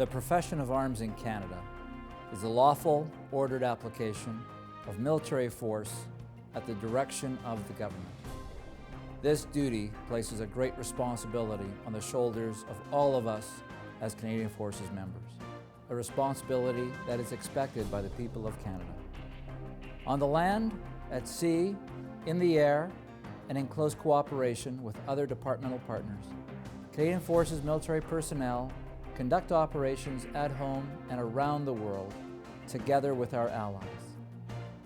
The profession of arms in Canada is the lawful, ordered application of military force at the direction of the government. This duty places a great responsibility on the shoulders of all of us as Canadian Forces members, a responsibility that is expected by the people of Canada. On the land, at sea, in the air, and in close cooperation with other departmental partners, Canadian Forces military personnel conduct operations at home and around the world together with our allies.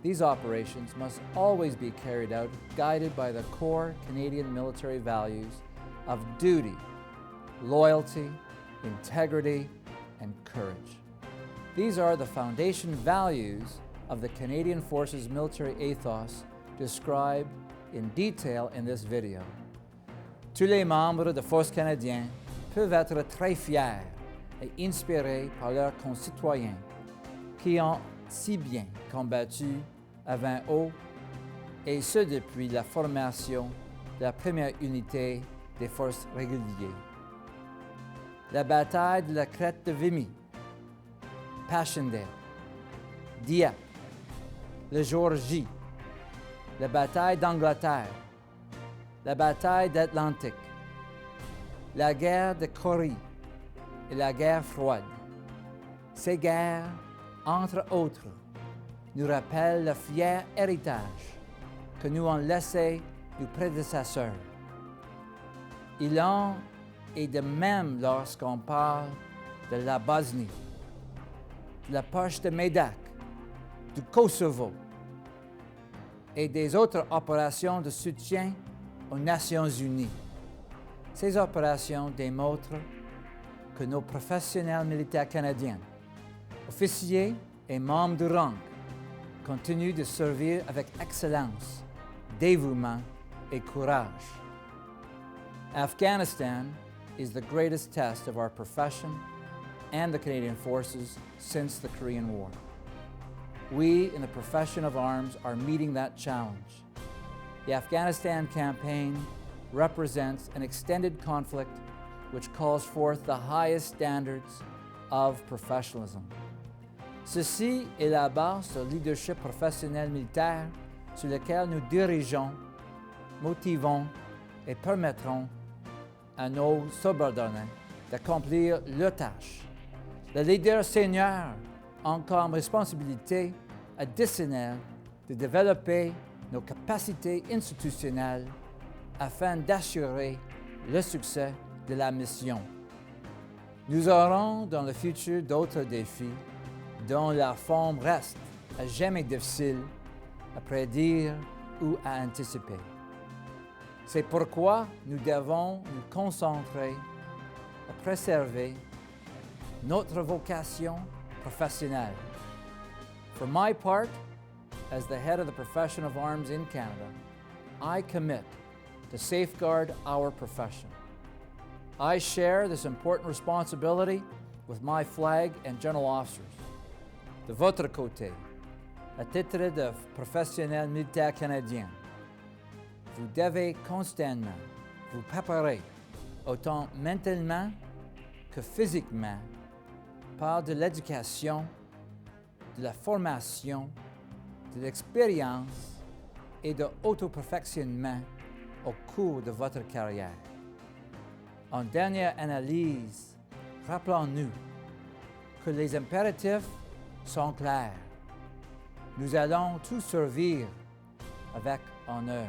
These operations must always be carried out guided by the core Canadian military values of duty, loyalty, integrity, and courage. These are the foundation values of the Canadian Forces military ethos described in detail in this video. Tous les membres de Forces canadiennes peuvent être très fiers et inspirés par leurs concitoyens qui ont si bien combattu avant eux, et ce depuis la formation de la première unité des forces régulières. La bataille de la crête de Vimy, Passchendaele, Dieppe, le jour J, la bataille d'Angleterre, la bataille d'Atlantique, la guerre de Corée et la guerre froide. Ces guerres, entre autres, nous rappellent le fier héritage que nous ont laissé nos prédécesseurs. Il en est de même lorsqu'on parle de la Bosnie, de la poche de Médac, du Kosovo et des autres opérations de soutien aux Nations Unies. Ces opérations démontrent que nos professionnels militaires canadiens, officiers et membres du rang, continuent de servir avec excellence, dévouement et courage. Afghanistan is the greatest test of our profession and the Canadian Forces since the Korean War. We in the profession of arms are meeting that challenge. The Afghanistan campaign represents an extended conflict which calls forth the highest standards of professionalism. Ceci est la base du leadership professionnel militaire sur lequel nous dirigeons, motivons et permettrons à nos subordonnés d'accomplir leurs tâches. Le leader senior a comme responsabilité additionnelle de développer nos capacités institutionnelles afin d'assurer le succès de la mission. Nous aurons dans le futur d'autres défis dont la forme reste à jamais difficile à prédire ou à anticiper. C'est pourquoi nous devons nous concentrer à préserver notre vocation professionnelle. For my part, as the head of the profession of arms in Canada, I commit to safeguard our profession. I share this important responsibility with my flag and general officers. De votre côté, à titre de professionnel militaire canadien, vous devez constamment vous préparer, autant mentalement que physiquement, par de l'éducation, de la formation, de l'expérience et de l'auto-perfectionnement au cours de votre carrière. En dernière analyse, rappelons-nous que les impératifs sont clairs. Nous allons tout servir avec honneur.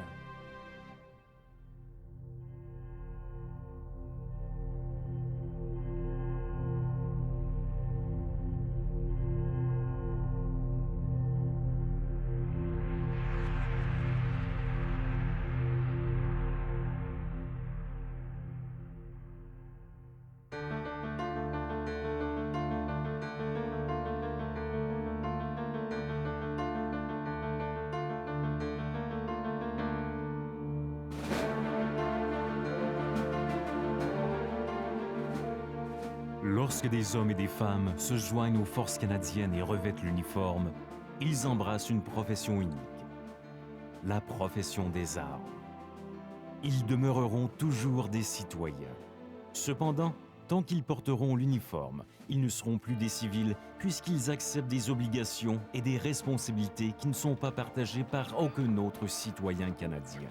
Lorsque des hommes et des femmes se joignent aux forces canadiennes et revêtent l'uniforme, ils embrassent une profession unique, la profession des armes. Ils demeureront toujours des citoyens. Cependant, Tant qu'ils porteront l'uniforme, ils ne seront plus des civils puisqu'ils acceptent des obligations et des responsabilités qui ne sont pas partagées par aucun autre citoyen canadien.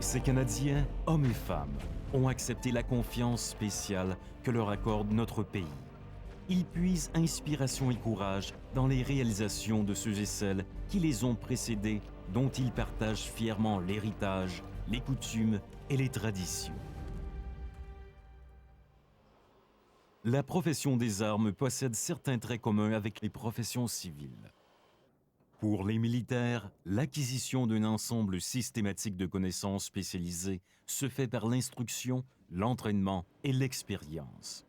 Ces Canadiens, hommes et femmes, ont accepté la confiance spéciale que leur accorde notre pays. Ils puisent inspiration et courage dans les réalisations de ceux et celles qui les ont précédés, dont ils partagent fièrement l'héritage, les coutumes et les traditions. La profession des armes possède certains traits communs avec les professions civiles. Pour les militaires, l'acquisition d'un ensemble systématique de connaissances spécialisées se fait par l'instruction, l'entraînement et l'expérience.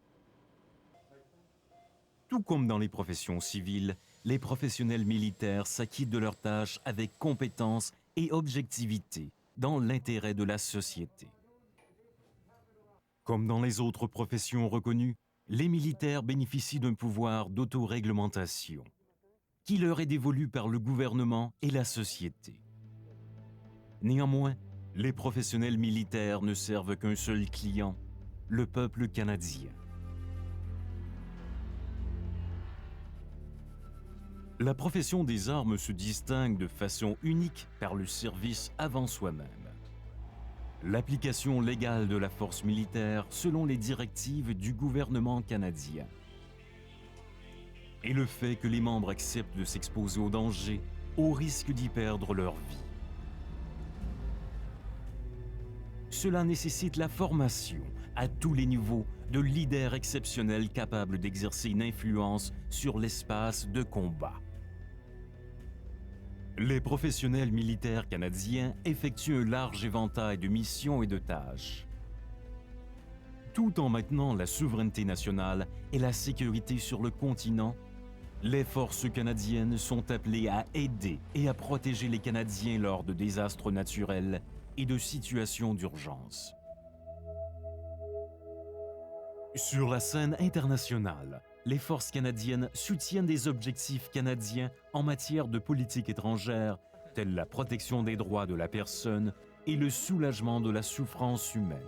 Tout comme dans les professions civiles, les professionnels militaires s'acquittent de leurs tâches avec compétence et objectivité dans l'intérêt de la société. Comme dans les autres professions reconnues, les militaires bénéficient d'un pouvoir d'autoréglementation qui leur est dévolu par le gouvernement et la société. Néanmoins, les professionnels militaires ne servent qu'un seul client, le peuple canadien. La profession des armes se distingue de façon unique par le service avant soi-même. L'application légale de la force militaire selon les directives du gouvernement canadien. Et le fait que les membres acceptent de s'exposer au danger, au risque d'y perdre leur vie. Cela nécessite la formation, à tous les niveaux, de leaders exceptionnels capables d'exercer une influence sur l'espace de combat. Les professionnels militaires canadiens effectuent un large éventail de missions et de tâches. Tout en maintenant la souveraineté nationale et la sécurité sur le continent, les forces canadiennes sont appelées à aider et à protéger les Canadiens lors de désastres naturels et de situations d'urgence. Sur la scène internationale, les forces canadiennes soutiennent des objectifs canadiens en matière de politique étrangère, tels la protection des droits de la personne et le soulagement de la souffrance humaine.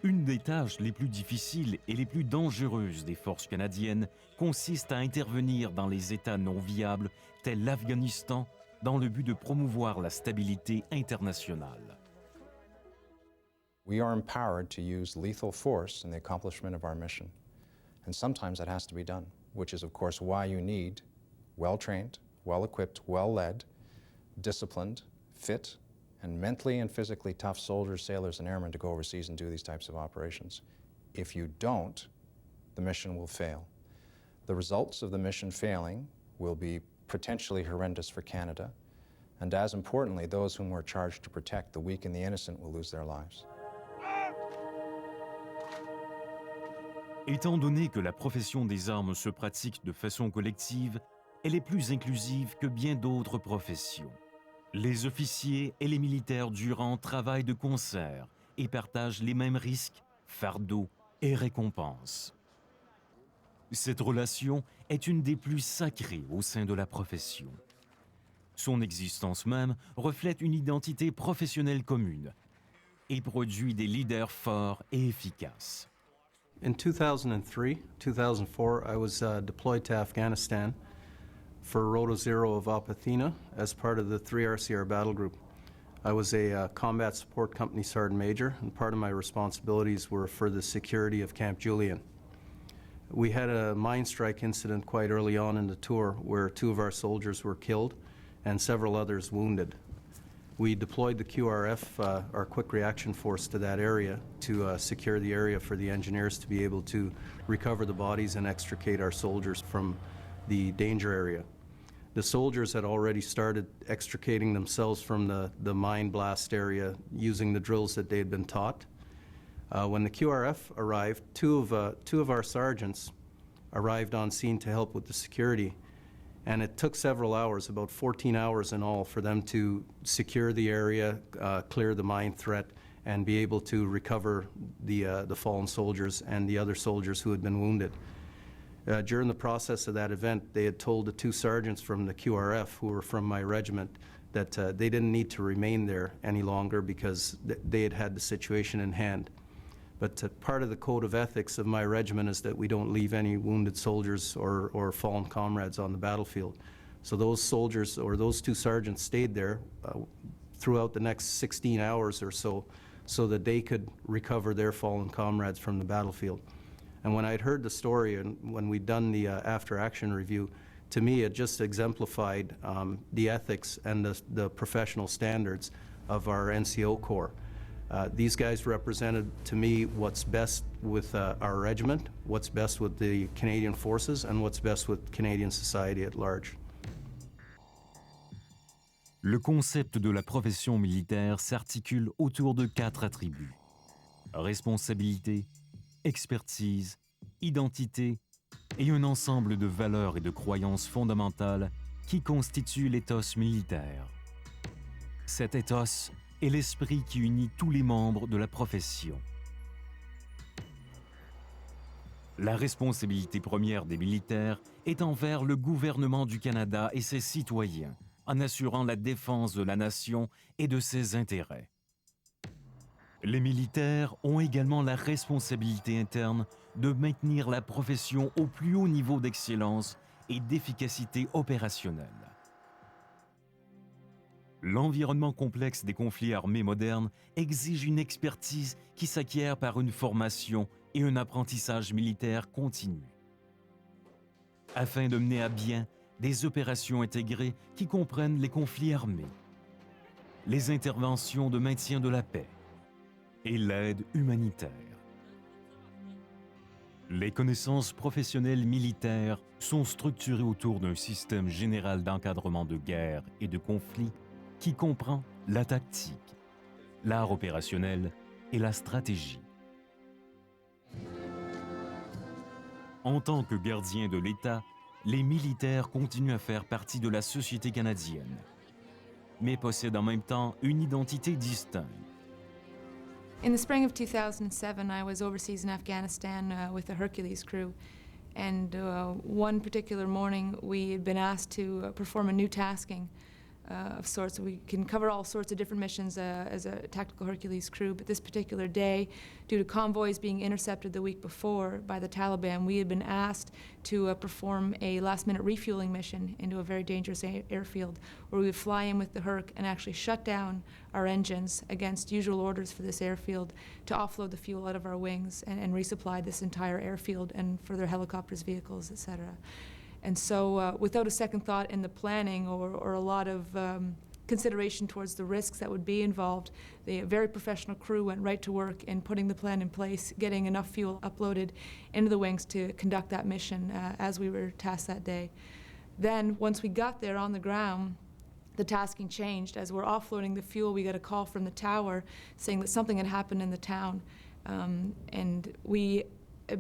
Une des tâches les plus difficiles et les plus dangereuses des forces canadiennes consiste à intervenir dans les États non viables, tels l'Afghanistan, dans le but de promouvoir la stabilité internationale. We are empowered to use lethal force in the accomplishment of our mission. And sometimes that has to be done, which is of course why you need well-trained, well-equipped, well-led, disciplined, fit, and mentally and physically tough soldiers, sailors, and airmen to go overseas and do these types of operations. If you don't, the mission will fail. The results of the mission failing will be potentially horrendous for Canada, and as importantly, those whom we're charged to protect, the weak and the innocent, will lose their lives. Étant donné que la profession des armes se pratique de façon collective, elle est plus inclusive que bien d'autres professions. Les officiers et les militaires du rang travaillent de concert et partagent les mêmes risques, fardeaux et récompenses. Cette relation est une des plus sacrées au sein de la profession. Son existence même reflète une identité professionnelle commune et produit des leaders forts et efficaces. In 2003-2004, I was deployed to Afghanistan for Rota Zero of Apathina as part of the 3RCR battle group. I was a combat support company sergeant major, and part of my responsibilities were for the security of Camp Julian. We had a mine strike incident quite early on in the tour where 2 of our soldiers were killed and several others wounded. We deployed the QRF, our quick reaction force, to that area to secure the area for the engineers to be able to recover the bodies and extricate our soldiers from the danger area. The soldiers had already started extricating themselves from the mine blast area using the drills that they had been taught. When the QRF arrived, two of our sergeants arrived on scene to help with the security. And it took several hours, about 14 hours in all, for them to secure the area, clear the mine threat, and be able to recover the fallen soldiers and the other soldiers who had been wounded. During the process of that event, they had told the 2 sergeants from the QRF, who were from my regiment, that they didn't need to remain there any longer because they had had the situation in hand. But part of the code of ethics of my regiment is that we don't leave any wounded soldiers or fallen comrades on the battlefield. So those soldiers, or those two sergeants, stayed there throughout the next 16 hours or so that they could recover their fallen comrades from the battlefield. And when I'd heard the story and when we'd done the after-action review, to me it just exemplified the ethics and the professional standards of our NCO Corps. These guys represented to me what's best with our regiment, what's best with the Canadian Forces, and what's best with Canadian society at large. Le concept de la profession militaire s'articule autour de 4 attributs: responsabilité, expertise, identité et un ensemble de valeurs et de croyances fondamentales qui constituent l'éthos militaire. Cet éthos est l'esprit qui unit tous les membres de la profession. La responsabilité première des militaires est envers le gouvernement du Canada et ses citoyens, en assurant la défense de la nation et de ses intérêts. Les militaires ont également la responsabilité interne de maintenir la profession au plus haut niveau d'excellence et d'efficacité opérationnelle. L'environnement complexe des conflits armés modernes exige une expertise qui s'acquiert par une formation et un apprentissage militaire continu. Afin de mener à bien des opérations intégrées qui comprennent les conflits armés, les interventions de maintien de la paix et l'aide humanitaire. Les connaissances professionnelles militaires sont structurées autour d'un système général d'encadrement de guerre et de conflits qui comprend la tactique, l'art opérationnel et la stratégie. En tant que gardiens de l'État, les militaires continuent à faire partie de la société canadienne, mais possèdent en même temps une identité distincte. In the spring of 2007, I was overseas in Afghanistan with the Hercules crew. And one particular morning, we had been asked to perform a new tasking of sorts. We can cover all sorts of different missions as a tactical Hercules crew, but this particular day, due to convoys being intercepted the week before by the Taliban, we had been asked to perform a last-minute refueling mission into a very dangerous airfield, where we would fly in with the Herc and actually shut down our engines against usual orders for this airfield to offload the fuel out of our wings and resupply this entire airfield and further helicopters, vehicles, etc. And so without a second thought in the planning or a lot of consideration towards the risks that would be involved, the very professional crew went right to work in putting the plan in place, getting enough fuel uploaded into the wings to conduct that mission as we were tasked that day. Then, once we got there on the ground, the tasking changed. As we're offloading the fuel, we got a call from the tower saying that something had happened in the town. And we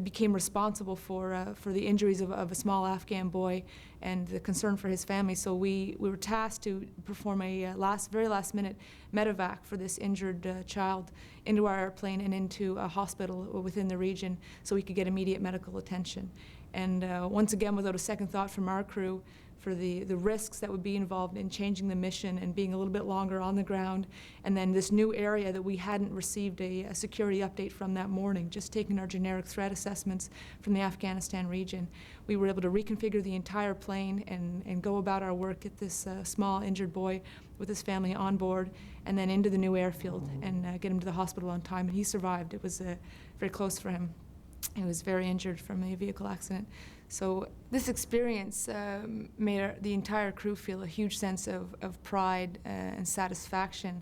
became responsible for the injuries of a small Afghan boy and the concern for his family. So we were tasked to perform a very last minute medevac for this injured child into our airplane and into a hospital within the region so we could get immediate medical attention. And once again, without a second thought from our crew, for the risks that would be involved in changing the mission and being a little bit longer on the ground, and then this new area that we hadn't received a security update from that morning, just taking our generic threat assessments from the Afghanistan region, we were able to reconfigure the entire plane and go about our work, get this small injured boy with his family on board, and then into the new airfield and get him to the hospital on time. And he survived. It was very close for him. He was very injured from a vehicle accident. So this experience made the entire crew feel a huge sense of pride and satisfaction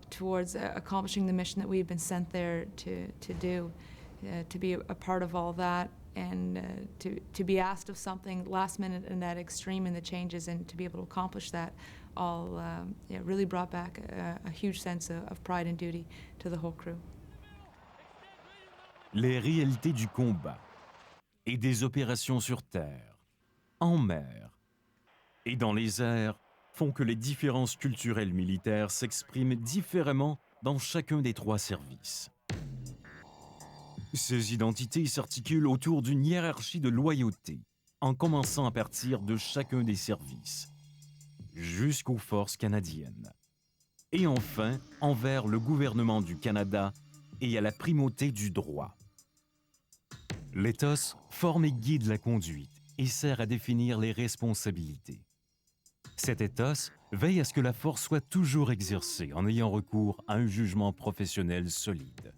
towards accomplishing the mission that we had been sent there to do, to be a part of all that, and to be asked of something last minute and that extreme in the changes, and to be able to accomplish that all really brought back a huge sense of pride and duty to the whole crew. Les réalités du combat et des opérations sur terre, en mer et dans les airs font que les différences culturelles militaires s'expriment différemment dans chacun des 3 services. Ces identités s'articulent autour d'une hiérarchie de loyauté, en commençant à partir de chacun des services. jusqu'aux forces canadiennes. Et enfin, envers le gouvernement du Canada et à la primauté du droit. L'éthos forme et guide la conduite et sert à définir les responsabilités. Cet éthos veille à ce que la force soit toujours exercée en ayant recours à un jugement professionnel solide.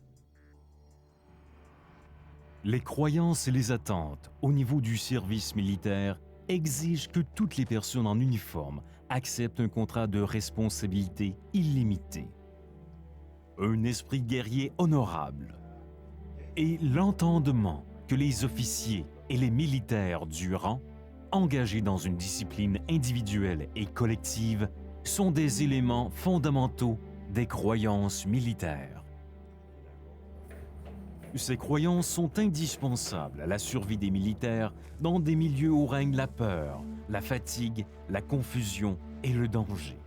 Les croyances et les attentes au niveau du service militaire exigent que toutes les personnes en uniforme acceptent un contrat de responsabilité illimité, un esprit guerrier honorable et l'entendement que les officiers et les militaires du rang, engagés dans une discipline individuelle et collective, sont des éléments fondamentaux des croyances militaires. Ces croyances sont indispensables à la survie des militaires dans des milieux où règne la peur, la fatigue, la confusion et le danger.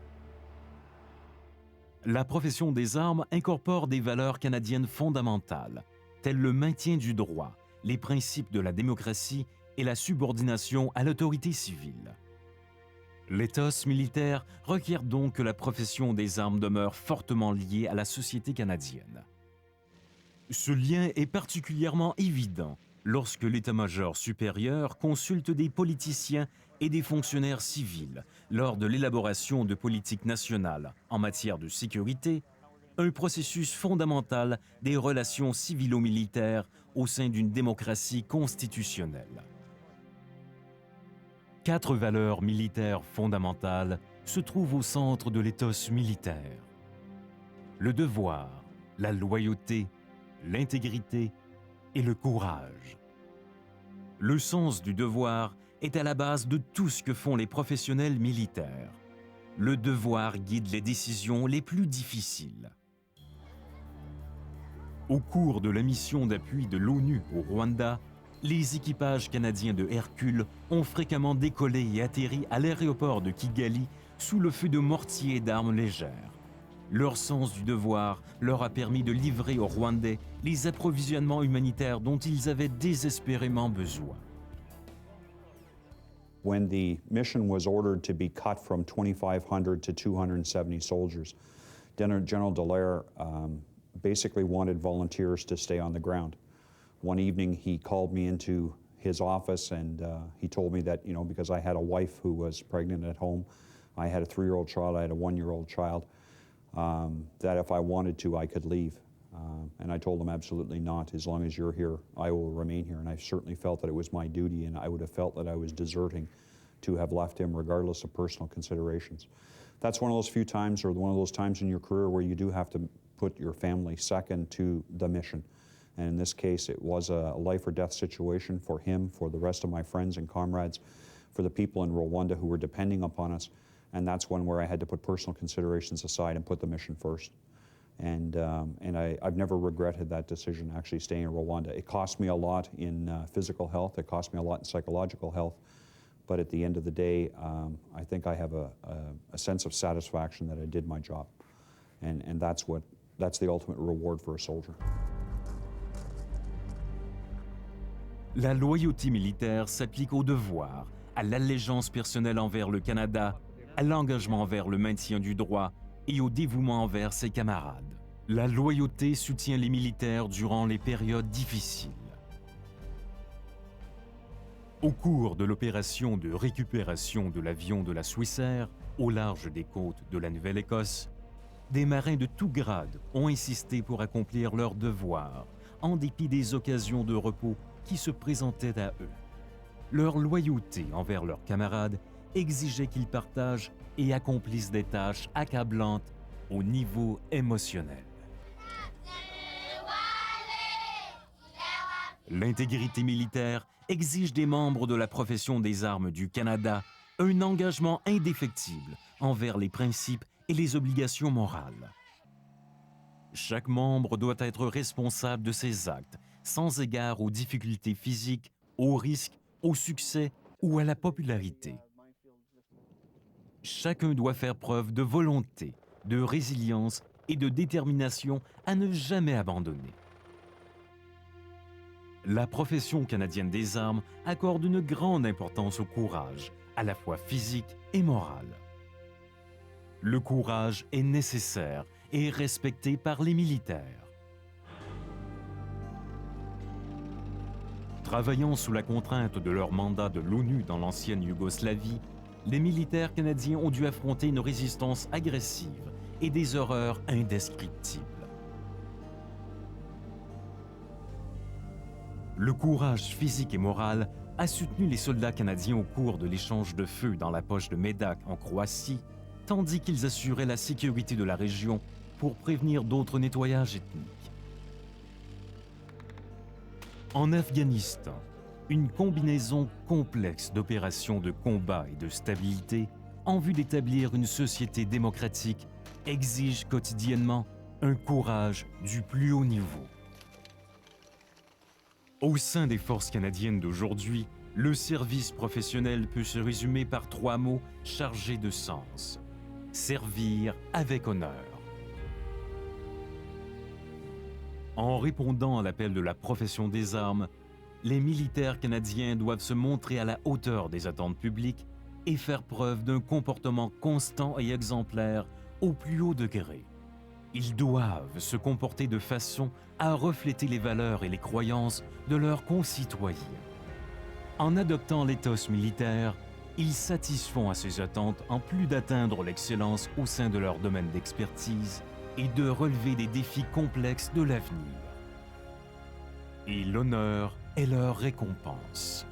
La profession des armes incorpore des valeurs canadiennes fondamentales, telles le maintien du droit, les principes de la démocratie et la subordination à l'autorité civile. L'éthos militaire requiert donc que la profession des armes demeure fortement liée à la société canadienne. Ce lien est particulièrement évident lorsque l'état-major supérieur consulte des politiciens et des fonctionnaires civils lors de l'élaboration de politiques nationales en matière de sécurité, un processus fondamental des relations civilo-militaires au sein d'une démocratie constitutionnelle. 4 valeurs militaires fondamentales se trouvent au centre de l'éthos militaire. Le devoir, la loyauté, l'intégrité et le courage. Le sens du devoir est à la base de tout ce que font les professionnels militaires. Le devoir guide les décisions les plus difficiles. Au cours de la mission d'appui de l'ONU au Rwanda, les équipages canadiens de Hercule ont fréquemment décollé et atterri à l'aéroport de Kigali sous le feu de mortiers et d'armes légères. Leur sens du devoir leur a permis de livrer aux Rwandais les approvisionnements humanitaires dont ils avaient désespérément besoin. When the mission was ordered to be cut from 2,500 to 270 soldiers, General Dallaire basically wanted volunteers to stay on the ground. One evening he called me into his office and he told me that, because I had a wife who was pregnant at home, I had a 3-year-old child, I had a 1-year-old child, that if I wanted to, I could leave. And I told him absolutely not. As long as you're here, I will remain here. And I certainly felt that it was my duty, and I would have felt that I was deserting to have left him regardless of personal considerations. That's one of those few times, or one of those times in your career where you do have to put your family second to the mission. And in this case, it was a life or death situation for him, for the rest of my friends and comrades, for the people in Rwanda who were depending upon us. And that's one where I had to put personal considerations aside and put the mission first. And I've never regretted that decision, actually staying in Rwanda. It cost me a lot in physical health, it cost me a lot in psychological health, but at the end of the day, I think I have a sense of satisfaction that I did my job. And that's the ultimate reward for a soldier. La loyauté militaire s'applique au devoir, à l'allégeance personnelle envers le Canada, à l'engagement envers le maintien du droit et au dévouement envers ses camarades. La loyauté soutient les militaires durant les périodes difficiles. Au cours de l'opération de récupération de l'avion de la Swissair, au large des côtes de la Nouvelle-Écosse, des marins de tout grade ont insisté pour accomplir leur devoir, en dépit des occasions de repos qui se présentaient à eux. Leur loyauté envers leurs camarades exigeait qu'ils partagent et accomplissent des tâches accablantes au niveau émotionnel. L'intégrité militaire exige des membres de la profession des armes du Canada un engagement indéfectible envers les principes et les obligations morales. Chaque membre doit être responsable de ses actes, sans égard aux difficultés physiques, aux risques, au succès ou à la popularité. Chacun doit faire preuve de volonté, de résilience et de détermination à ne jamais abandonner. La profession canadienne des armes accorde une grande importance au courage, à la fois physique et moral. Le courage est nécessaire et respecté par les militaires. Travaillant sous la contrainte de leur mandat de l'ONU dans l'ancienne Yougoslavie, les militaires canadiens ont dû affronter une résistance agressive et des horreurs indescriptibles. Le courage physique et moral a soutenu les soldats canadiens au cours de l'échange de feu dans la poche de Medak en Croatie, tandis qu'ils assuraient la sécurité de la région pour prévenir d'autres nettoyages ethniques. En Afghanistan, une combinaison complexe d'opérations de combat et de stabilité en vue d'établir une société démocratique exige quotidiennement un courage du plus haut niveau. Au sein des forces canadiennes d'aujourd'hui, le service professionnel peut se résumer par 3 mots chargés de sens. Servir avec honneur. En répondant à l'appel de la profession des armes, les militaires canadiens doivent se montrer à la hauteur des attentes publiques et faire preuve d'un comportement constant et exemplaire au plus haut degré. Ils doivent se comporter de façon à refléter les valeurs et les croyances de leurs concitoyens. En adoptant l'éthos militaire, ils satisfont à ces attentes en plus d'atteindre l'excellence au sein de leur domaine d'expertise et de relever des défis complexes de l'avenir. Et l'honneur est leur récompense.